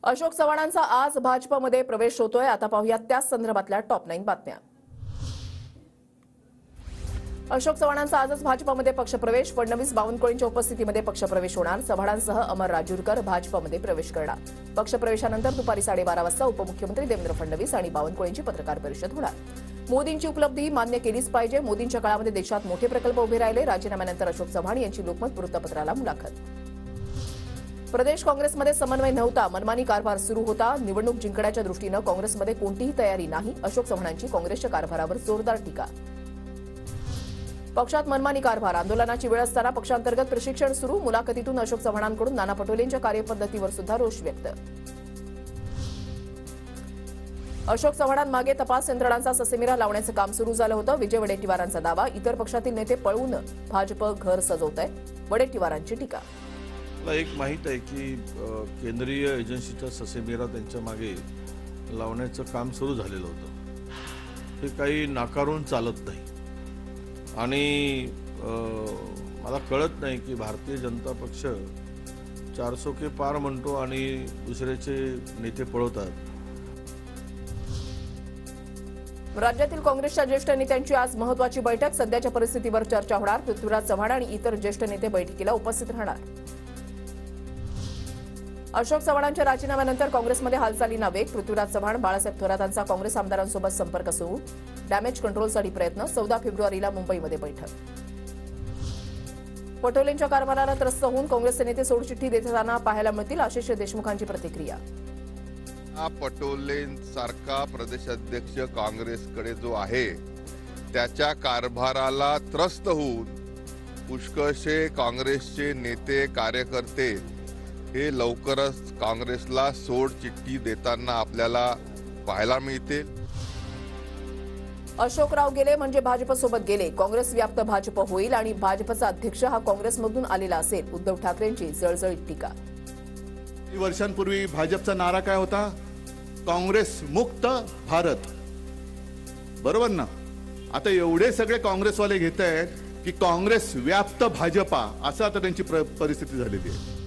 अशोक चव्हाणांचा आज भाजपमध्ये प्रवेश होतोय। आता पाहूयात त्याच संदर्भातल्या टॉप 9 बातम्या। अशोक चव्हाणांचा आजच भाजपमध्ये पक्षप्रवेश। फडणवीस बावनकुळेंच्या उपस्थितीमध्ये पक्षप्रवेश होणार। चव्हाणांसह अमर राजूरकर भाजपमध्ये प्रवेश करणार। पक्षप्रवेशानंतर दुपारी 12:30 वाजता उपमुख्यमंत्री देवेंद्र फडणवीस आणि बावनकुळेंची पत्रकार परिषद होणार। मोदींची उपलब्धी मान्य केलीच पाहिजे। मोदींच्या काळामध्ये देशात मोठे प्रकल्प उभे राहिले। राजीनाम्यानंतर अशोक चव्हाण यांची लोकमत वृत्तपत्राला मुलाखत। प्रदेश काँग्रेसमध्ये समन्वय नव्हता, मनमानी कारभार सुरू होता। निवडणूक जिंकण्याच्या दृष्टीने काँग्रेसमध्ये कोणतीही तयारी नाही। अशोक चव्हाणांची काँग्रेसच्या कारभारावर जोरदार टीका। पक्षात मनमानी कारभार, आंदोलनाची वेळ असताना पक्षांतर्गत प्रशिक्षण सुरू। मुलाखतीतून अशोक चव्हाणांकडून नाना पटोलेंच्या कार्यपद्धतीवर सुद्धा रोष व्यक्त। अशोक चव्हाणांमागे तपास यंत्रणांचा ससेमिरा लावण्याचं काम सुरू झालं होतं। विजय वडेट्टीवारांचा दावा, इतर पक्षातील नेते पळून भाजप घर सजवतंय। वडेट्टीवारांची टीका। मला एक माहित आहे की केंद्रीय एजन्सीचा ससेमिरा त्यांच्या मागे लावण्याचं काम सुरू झालेलं होतं। ते काही नाकारून चालत नाही आणि मला कळत नाही की भारतीय जनता पक्ष 400 के पार म्हणतो आणि दुसऱ्याचे नेते पळवतात। राज्यातील काँग्रेसच्या ज्येष्ठ नेत्यांची आज महत्त्वाची बैठक। सध्याच्या परिस्थितीवर चर्चा होणार। पृथ्वीराज चव्हाण आणि इतर ज्येष्ठ नेते बैठकीला उपस्थित राहणार। अशोक चव्हाणांच्या राजीनाम्यानंतर काँग्रेसमध्ये हालचालींना वेग। पृथ्वीराज चव्हाण, बाळासाहेब थोरातांचा काँग्रेस आमदारांसोबत संपर्क सुरू। डॅमेज कंट्रोलसाठी प्रयत्न। 14 फेब्रुवारीला मुंबईमध्ये बैठक। पटोलेंच्या कारभाराला त्रस्त होऊन काँग्रेसचे नेते सोडचिठ्ठी देताना पाहायला मिळतील। आशिष देशमुखांची प्रतिक्रिया। पटोलेंसारखा प्रदेशाध्यक्ष काँग्रेसकडे जो आहे त्याच्या कारभाराला त्रस्त होऊन पुष्कळशे काँग्रेसचे नेते कार्यकर्ते हे लवकरच काँग्रेसला सोड चिठ्ठी देताना आपल्याला पाहायला मिळते। अशोकराव गेले म्हणजे भाजपसोबत गेले। काँग्रेस व्याप्त भाजप होईल आणि भाजपचा अध्यक्ष हा काँग्रेसमधून आलेला असेल। उद्धव ठाकरेंची जळजळीत टीका। वर्षांपूर्वी भाजपचा नारा काय होता? काँग्रेस मुक्त भारत, बरोबर ना? आता एवढे सगळे काँग्रेसवाले घेत आहेत की काँग्रेस व्याप्त भाजपा, असं आता त्यांची परिस्थिती झालेली आहे।